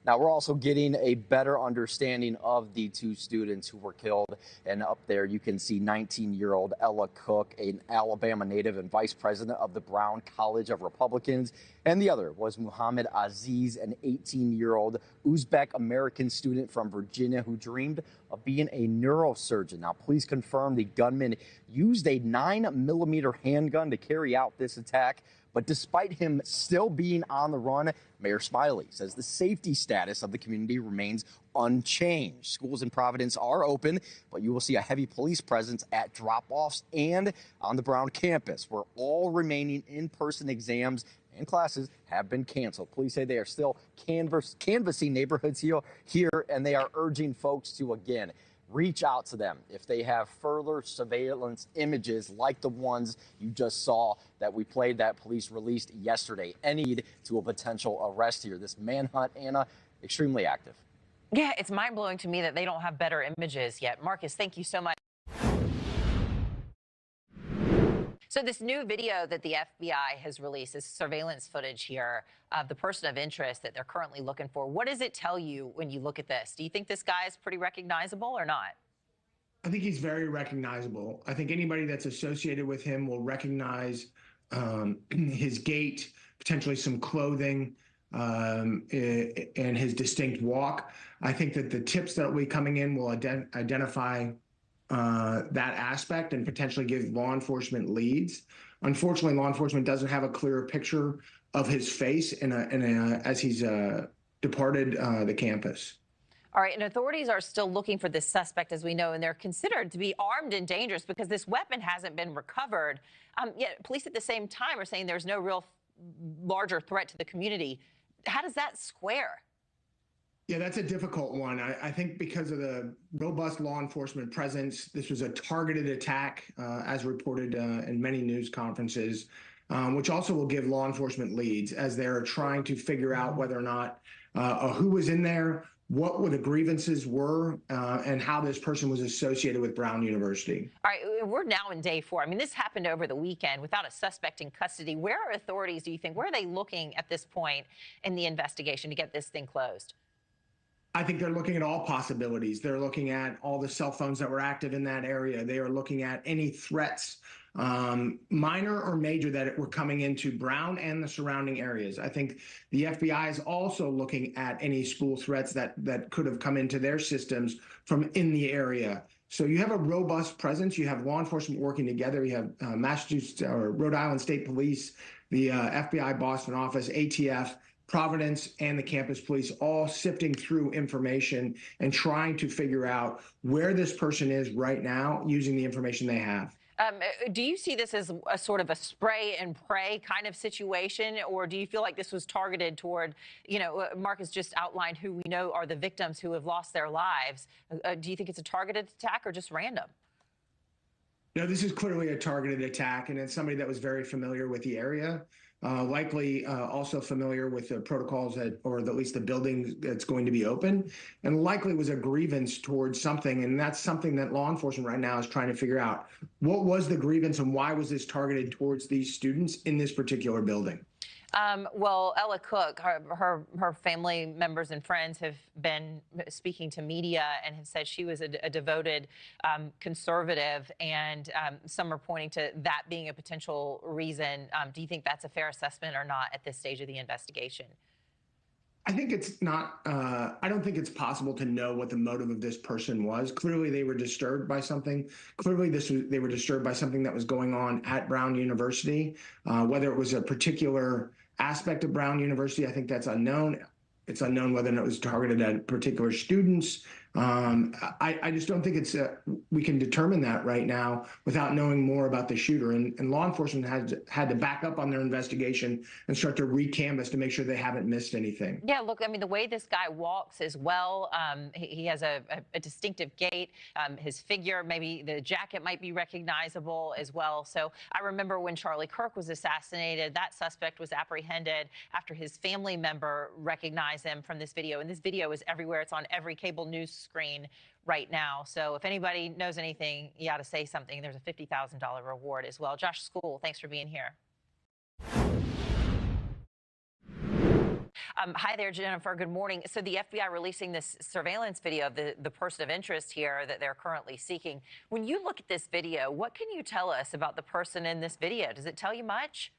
Now, we're also getting a better understanding of the two students who were killed. And up there, you can see 19-year-old Ella Cook, an Alabama native and vice president of the Brown College of Republicans. And the other was Muhammad Aziz, an 18-year-old Uzbek-American student from Virginia who dreamed of being a neurosurgeon. Now, police confirm the gunman used a 9mm handgun to carry out this attack. But despite him still being on the run, Mayor Smiley says the safety status of the community remains unchanged. Schools in Providence are open, but you will see a heavy police presence at drop-offs and on the Brown campus, where all remaining in-person exams and classes have been canceled. Police say they are still canvassing neighborhoods here, and they are urging folks to, again, reach out to them if they have further surveillance images like the ones you just saw that we played that police released yesterday. Any to a potential arrest here. This manhunt, Anna, extremely active. Yeah, it's mind-blowing to me that they don't have better images yet. Marcus, thank you so much. So this new video that the FBI has released is surveillance footage here of the person of interest that they're currently looking for. What does it tell you when you look at this? Do you think this guy is pretty recognizable or not? I think he's very recognizable. I think anybody that's associated with him will recognize his gait, potentially some clothing, and his distinct walk. I think that the tips that will be coming in will identify that aspect and potentially give law enforcement leads. Unfortunately, law enforcement doesn't have a clearer picture of his face as he's departed the campus. All right, and authorities are still looking for this suspect, as we know, and they're considered to be armed and dangerous because this weapon hasn't been recovered. Yet police at the same time are saying there's no real larger threat to the community. How does that square? Yeah, that's a difficult one. I think because of the robust law enforcement presence, this was a targeted attack, as reported in many news conferences, which also will give law enforcement leads as they're trying to figure out whether or not who was in there, what the grievances were, and how this person was associated with Brown University. All right, we're now in day 4. I mean, this happened over the weekend without a suspect in custody. Where are authorities, do you think? Where are they looking at this point in the investigation to get this thing closed? I think they're looking at all possibilities. They're looking at all the cell phones that were active in that area. They are looking at any threats, minor or major, that were coming into Brown and the surrounding areas. I think the FBI is also looking at any school threats that could have come into their systems from in the area. So you have a robust presence. You have law enforcement working together. You have Massachusetts or Rhode Island State Police, the FBI Boston office, ATF, Providence, and the campus police all sifting through information and trying to figure out where this person is right now using the information they have. Do you see this as a sort of a spray and pray kind of situation, or do you feel like this was targeted toward, Marcus just outlined who we know are the victims who have lost their lives. Do you think it's a targeted attack or just random? No, this is clearly a targeted attack, and it's somebody that was very familiar with the area. Likely also familiar with the protocols or at least the building that's going to be open, and likely was a grievance towards something. And that's something that law enforcement right now is trying to figure out. What was the grievance and why was this targeted towards these students in this particular building? Well, Ella Cook, her family members and friends have been speaking to media and have said she was a devoted conservative, and some are pointing to that being a potential reason. Do you think that's a fair assessment or not at this stage of the investigation? I think it's not. I don't think it's possible to know what the motive of this person was. Clearly, they were disturbed by something. Clearly, they were disturbed by something that was going on at Brown University. Whether it was a particular aspect of Brown University, I think that's unknown. It's unknown whether or not it was targeted at particular students. I just don't think we can determine that right now without knowing more about the shooter. And law enforcement had to back up on their investigation and start to re-canvass to make sure they haven't missed anything. Yeah, look, I mean, the way this guy walks as well, he has a distinctive gait. His figure, maybe the jacket might be recognizable as well. So I remember when Charlie Kirk was assassinated, that suspect was apprehended after his family member recognized him from this video. And this video is everywhere. It's on every cable news screen right now. So if anybody knows anything, you got to say something. There's a $50,000 reward as well. Josh School, thanks for being here. Hi there, Jennifer. Good morning. So the FBI releasing this surveillance video of the person of interest here that they're currently seeking. When you look at this video, what can you tell us about the person in this video? Does it tell you much?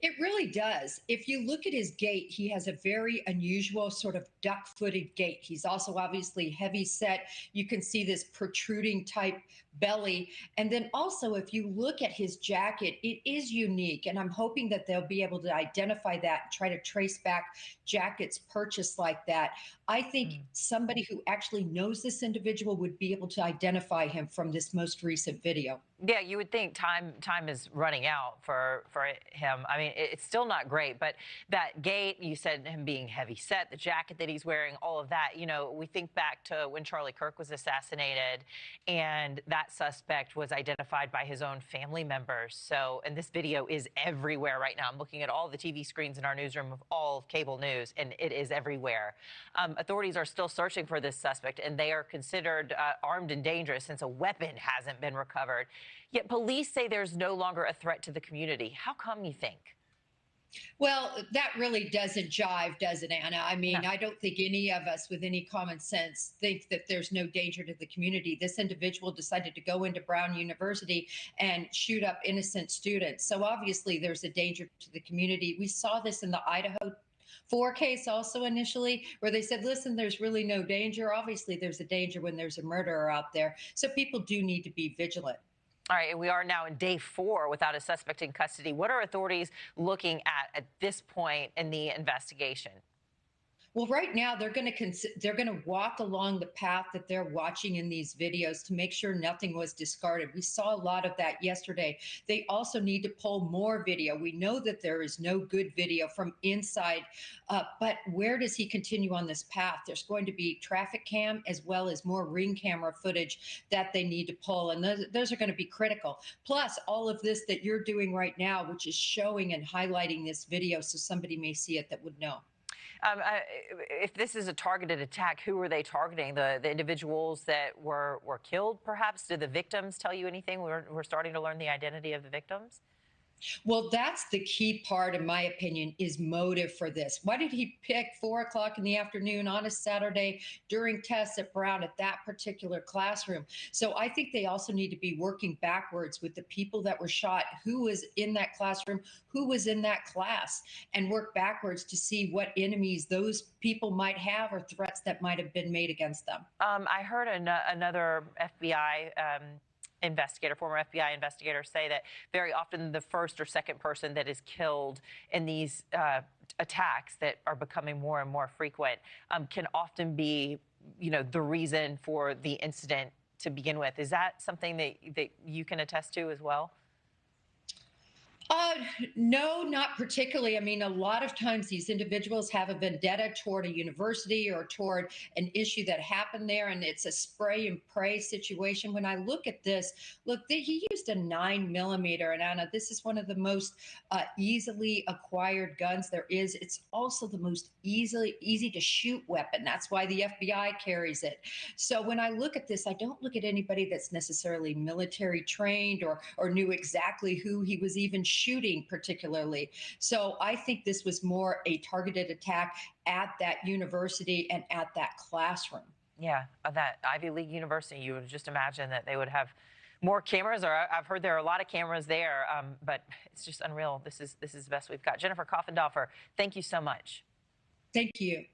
It really does. If you look at his gait, he has a very unusual sort of duck footed gait. He's also obviously heavy set. You can see this protruding type belly. And then also, if you look at his jacket, it is unique. And I'm hoping that they'll be able to identify that and try to trace back jackets purchased like that. I think somebody who actually knows this individual would be able to identify him from this most recent video. Yeah, you would think time is running out for him. I mean, it's still not great, but that gait, you said him being heavy set, the jacket that he's wearing, all of that. You know, we think back to when Charlie Kirk was assassinated, and that suspect was identified by his own family members. So, and this video is everywhere right now. I'm looking at all the TV screens in our newsroom of all of cable news, and it is everywhere. Authorities are still searching for this suspect, and they are considered armed and dangerous since a weapon hasn't been recovered. Yet police say there's no longer a threat to the community. How come, you think? Well, that really doesn't jive, does it, Anna? I mean, No. I don't think any of us with any common sense think that there's no danger to the community. This individual decided to go into Brown University and shoot up innocent students. So obviously there's a danger to the community. We saw this in the Idaho 4 case also initially, where they said, listen, there's really no danger. Obviously, there's a danger when there's a murderer out there. So people do need to be vigilant. All right, and we are now in day 4 without a suspect in custody. What are authorities looking at this point in the investigation? Well, right now they're going to walk along the path that they're watching in these videos to make sure nothing was discarded. We saw a lot of that yesterday. They also need to pull more video. We know that there is no good video from inside, but where does he continue on this path? There's going to be traffic cam as well as more ring camera footage that they need to pull, and those are going to be critical. Plus, all of this that you're doing right now, which is showing and highlighting this video so somebody may see it that would know. If this is a targeted attack, who are they targeting? The individuals that were killed, perhaps? Did the victims tell you anything? We're starting to learn the identity of the victims. Well, that's the key part, in my opinion, is motive for this. Why did he pick 4 o'clock in the afternoon on a Saturday during tests at Brown at that particular classroom? So I think they also need to be working backwards with the people that were shot, who was in that classroom, who was in that class, and work backwards to see what enemies those people might have or threats that might have been made against them. I heard another FBI investigator, former FBI investigator, say that very often the first or second person that is killed in these attacks that are becoming more and more frequent can often be, you know, the reason for the incident to begin with. Is that something that you can attest to as well? Uh, no, not particularly. I mean, a lot of times these individuals have a vendetta toward a university or toward an issue that happened there, and it's a spray and pray situation. When I look at this, look, he used a 9mm, and Anna, this is one of the most easily acquired guns there is. It's also the most easy to shoot weapon. That's why the FBI carries it. So when I look at this, I don't look at anybody that's necessarily military trained or knew exactly who he was even shooting particularly. So I think this was more a targeted attack at that university and at that classroom. Yeah, that Ivy League university, you would just imagine that they would have more cameras, or I've heard there are a lot of cameras there, but it's just unreal. This is the best we've got. Jennifer Coffendorfer, thank you so much. Thank you.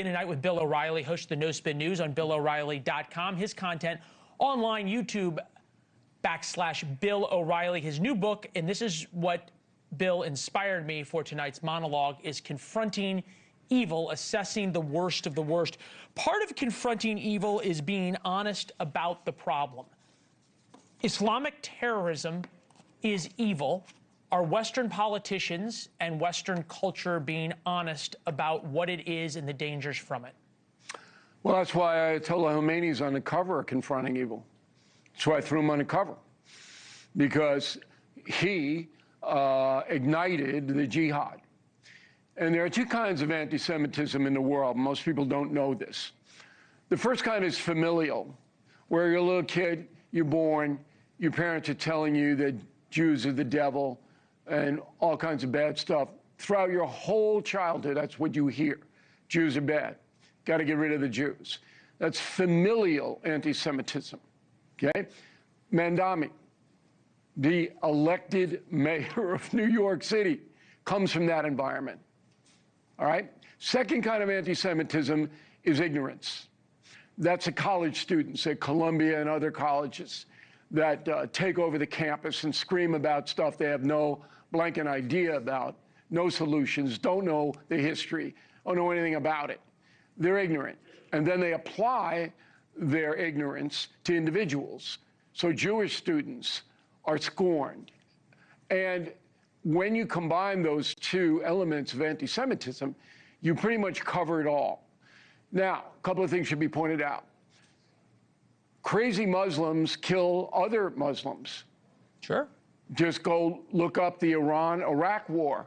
begin tonight with Bill O'Reilly, host of the No Spin News on BillO'Reilly.com. His content online, YouTube.com/Bill O'Reilly. His new book, and this is what Bill inspired me for tonight's monologue, is Confronting Evil, Assessing the Worst of the Worst. Part of confronting evil is being honest about the problem. Islamic terrorism is evil. Are Western politicians and Western culture being honest about what it is and the dangers from it? Well, that's why Ayatollah Khomeini's on the cover of Confronting Evil. That's why I threw him on the cover, because he ignited the jihad. And there are two kinds of anti-Semitism in the world. Most people don't know this. The first kind is familial, where you're a little kid, you're born, your parents are telling you that Jews are the devil and all kinds of bad stuff. Throughout your whole childhood, that's what you hear. Jews are bad. Got to get rid of the Jews. That's familial anti-Semitism, okay? Mandami, the elected mayor of New York City, comes from that environment, all right? Second kind of anti-Semitism is ignorance. That's the college students at Columbia and other colleges that take over the campus and scream about stuff they have no blanket idea about, no solutions, don't know the history, don't know anything about it. They're ignorant. And then they apply their ignorance to individuals. So Jewish students are scorned. And when you combine those two elements of anti-Semitism, you pretty much cover it all. Now, a couple of things should be pointed out. Crazy Muslims kill other Muslims. Sure. Just go look up the Iran-Iraq war,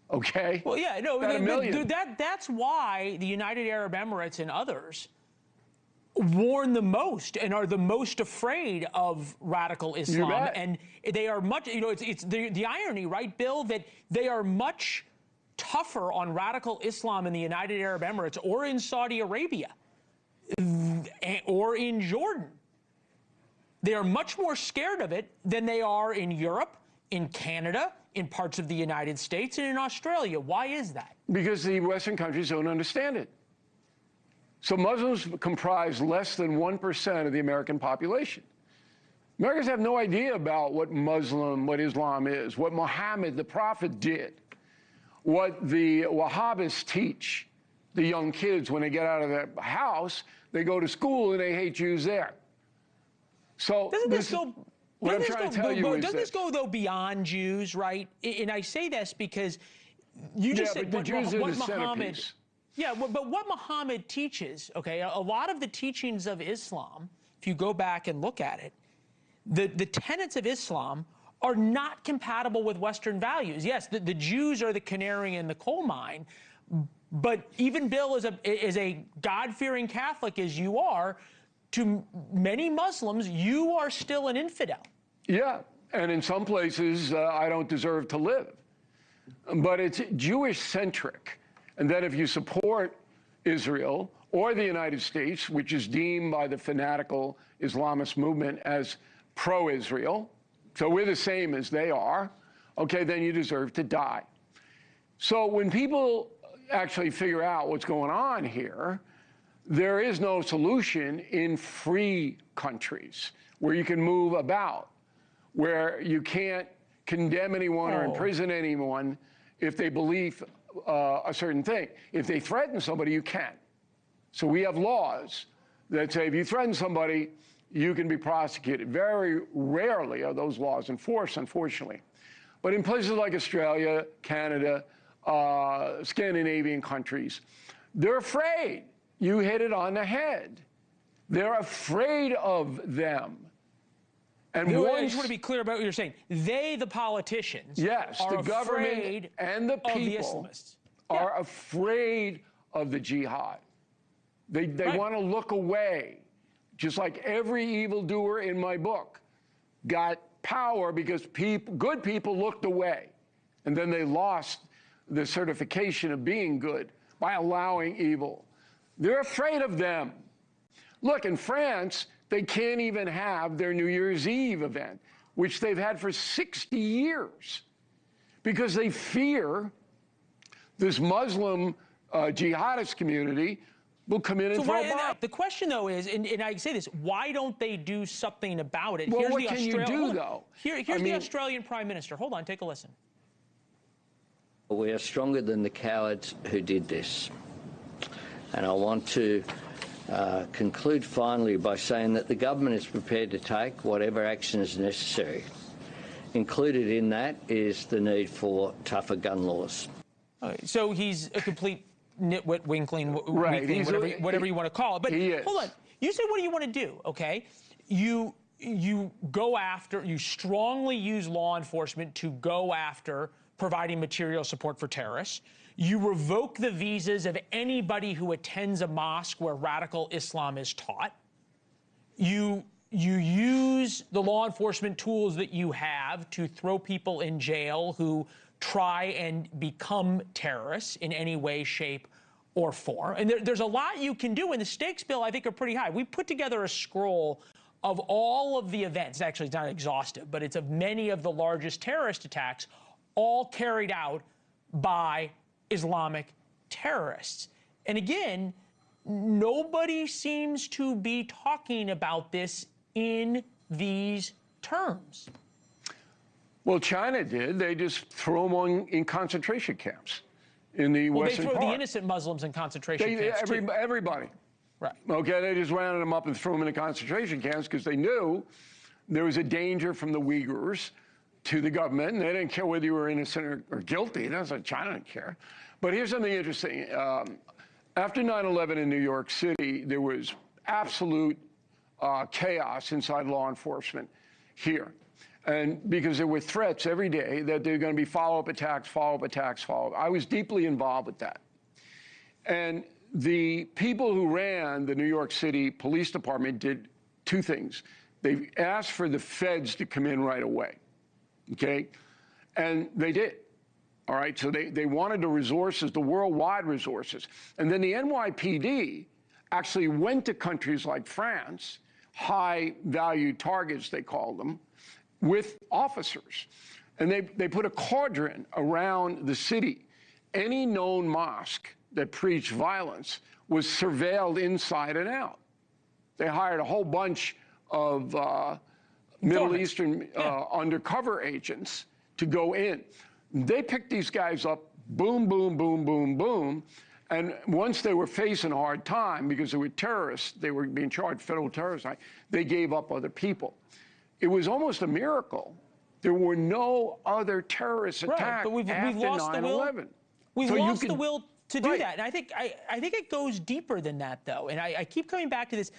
okay? Well, yeah, no, About a million. that's why the United Arab Emirates and others warn the most and are the most afraid of radical Islam. And they are much, you know, it's the irony, right, Bill, that they are much tougher on radical Islam in the United Arab Emirates or in Saudi Arabia or in Jordan. They are much more scared of it than they are in Europe, in Canada, in parts of the United States, and in Australia. Why is that? Because the Western countries don't understand it. So Muslims comprise less than 1% of the American population. Americans have no idea about what Islam is, what Muhammad, the prophet, did, what the Wahhabists teach the young kids when they get out of their house. They go to school and they hate Jews there. So doesn't this go though beyond Jews, right? And I say this because you just said but the Jews are the Muhammad. centerpiece. Yeah, but what Muhammad teaches, okay, a lot of the teachings of Islam, if you go back and look at it, the tenets of Islam are not compatible with Western values. Yes, the Jews are the canary in the coal mine, but even Bill, as a God-fearing Catholic as you are, to many Muslims, you are still an infidel. Yeah, and in some places, I don't deserve to live. But it's Jewish-centric. And then if you support Israel or the United States, which is deemed by the fanatical Islamist movement as pro-Israel, so we're the same as they are, okay, then you deserve to die. So when people actually figure out what's going on here, there is no solution in free countries where you can move about, where you can't condemn anyone or imprison anyone if they believe a certain thing. If they threaten somebody, you can. So we have laws that say if you threaten somebody, you can be prosecuted. Very rarely are those laws enforced, unfortunately. But in places like Australia, Canada, Scandinavian countries, they're afraid. You hit it on the head. They're afraid of them. And I just want to be clear about what you're saying. They, the politicians, yes, are the government afraid and the of the people Islamists. are afraid of the jihad. They want to look away, just like every evildoer in my book got power because good people looked away, and then they lost the certification of being good by allowing evil. They're afraid of them. Look, in France, they can't even have their New Year's Eve event, which they've had for 60 years, because they fear this Muslim jihadist community will come in and throw bombs. The question, though, is, and I say this, why don't they do something about it? Well, what can you do, though? Here's the Australian Prime Minister. Hold on, take a listen. We are stronger than the cowards who did this. And I want to conclude finally by saying that the government is prepared to take whatever action is necessary. Included in that is the need for tougher gun laws. So he's a complete nitwit, weakling, whatever you want to call it. But hold on. You said, what do you want to do? Okay. You go after, you strongly use law enforcement to go after providing material support for terrorists. You revoke the visas of anybody who attends a mosque where radical Islam is taught. You use the law enforcement tools that you have to throw people in jail who try and become terrorists in any way, shape, or form. And there's a lot you can do, and the stakes, Bill, I think, are pretty high. We put together a scroll of all of the events. Actually, it's not exhaustive, but it's of many of the largest terrorist attacks, all carried out by Islamic terrorists. And again, nobody seems to be talking about this in these terms. Well, China did. They just threw them in concentration camps in the Western part. They throw the innocent Muslims in concentration camps, everybody. Right. Okay, they just rounded them up and threw them in concentration camps because they knew there was a danger from the Uyghurs to the government, and they didn't care whether you were innocent or guilty. That's what China didn't care. But here's something interesting. After 9/11 in New York City, there was absolute chaos inside law enforcement here. And because there were threats every day that there were going to be follow-up attacks, follow-up attacks, follow-up. I was deeply involved with that. And the people who ran the New York City Police Department did two things. They asked for the feds to come in right away. Okay? And they did. All right? So they wanted the resources, the worldwide resources. And then the NYPD actually went to countries like France, high-value targets, they called them, with officers. And they put a cordon around the city. Any known mosque that preached violence was surveilled inside and out. They hired a whole bunch of Middle Eastern undercover agents to go in. They picked these guys up, boom, boom, boom, boom, boom. And once they were facing a hard time because they were terrorists, they were being charged federal terrorists, they gave up other people. It was almost a miracle. There were no other terrorist attacks after 9/11. We've lost the will to do that. And I think it goes deeper than that, though. And I keep coming back to this.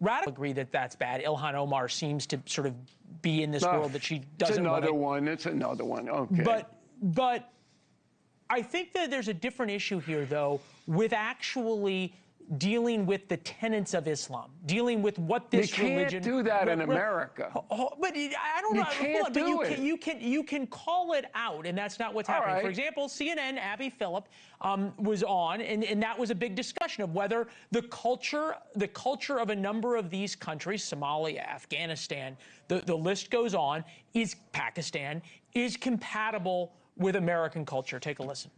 Radical agree that that's bad. Ilhan Omar seems to sort of be in this world that she doesn't want. It's another one. Okay. But I think that there's a different issue here, though, with actually dealing with the tenets of Islam, dealing with what this religion. You can't do that in America. But I don't know. Can't do it. You can call it out, and that's not what's happening. Right. For example, CNN, Abby Phillip was on, and that was a big discussion of whether the culture of a number of these countries, Somalia, Afghanistan, the list goes on, Pakistan, is compatible with American culture. Take a listen.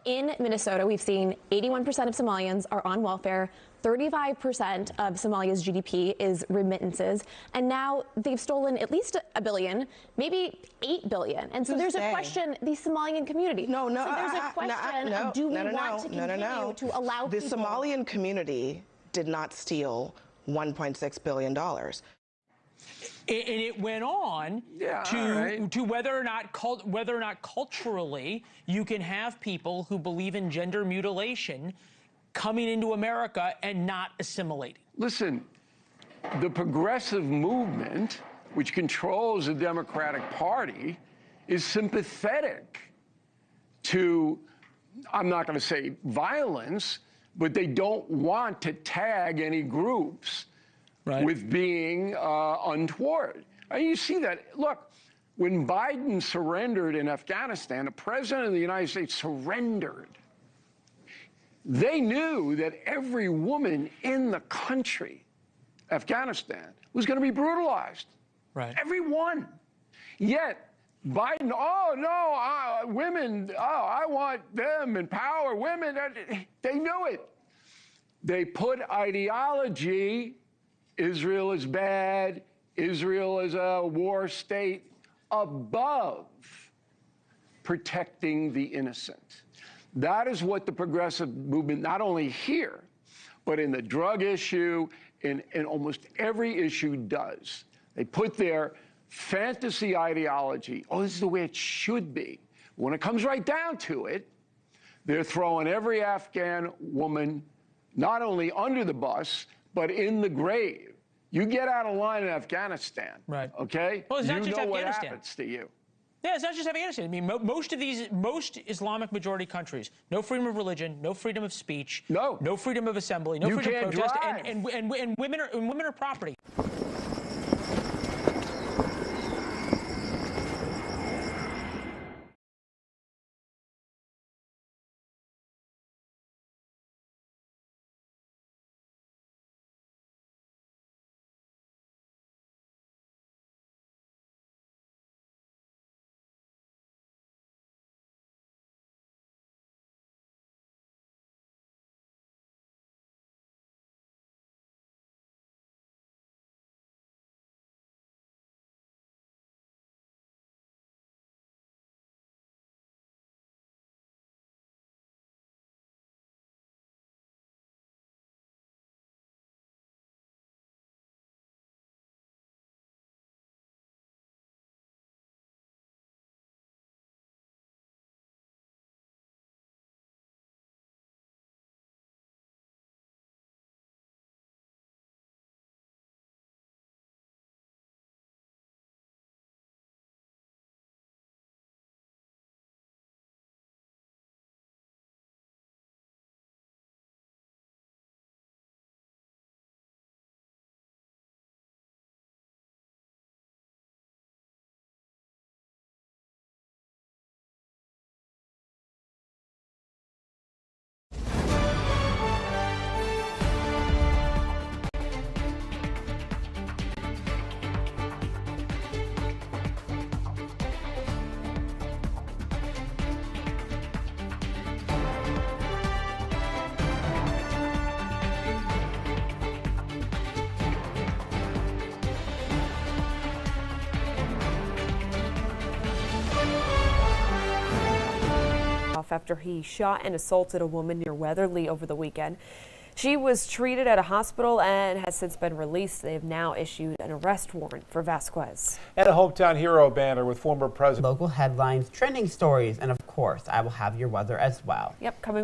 In Minnesota, we've seen 81% of Somalians are on welfare, 35% of Somalia's GDP is remittances, and now they've stolen at least $1 billion, maybe $8 billion. And so there's a question, the Somalian community. So there's a question, do we want to continue to allow the people... Somalian community did not steal $1.6 billion. And it went on to whether or not culturally you can have people who believe in gender mutilation coming into America and not assimilating. Listen, the progressive movement, which controls the Democratic Party, is sympathetic to, I'm not going to say violence, but they don't want to tag any groups with being untoward. You see that. Look, when Biden surrendered in Afghanistan, the president of the United States surrendered. They knew that every woman in the country, Afghanistan, was going to be brutalized. Right. Every one. Yet, Biden, oh, no, women, oh, I want them in power. Women, they knew it. They put ideology, Israel is bad, Israel is a war state, above protecting the innocent. That is what the progressive movement, not only here, but in the drug issue, in almost every issue does. They put their fantasy ideology, oh, this is the way it should be. When it comes right down to it, they're throwing every Afghan woman not only under the bus, but in the grave. You get out of line in Afghanistan, right? Okay? Well, it's not you just know what Afghanistan. happens to you. Yeah, it's not just Afghanistan. I mean, most Islamic majority countries, no freedom of religion, no freedom of speech, no freedom of assembly, no freedom of protest, and women are property. After he shot and assaulted a woman near Weatherly over the weekend. She was treated at a hospital and has since been released. They have now issued an arrest warrant for Vasquez. And a Hometown Hero banner with former President. Local headlines, trending stories, and of course, I will have your weather as well. Yep, coming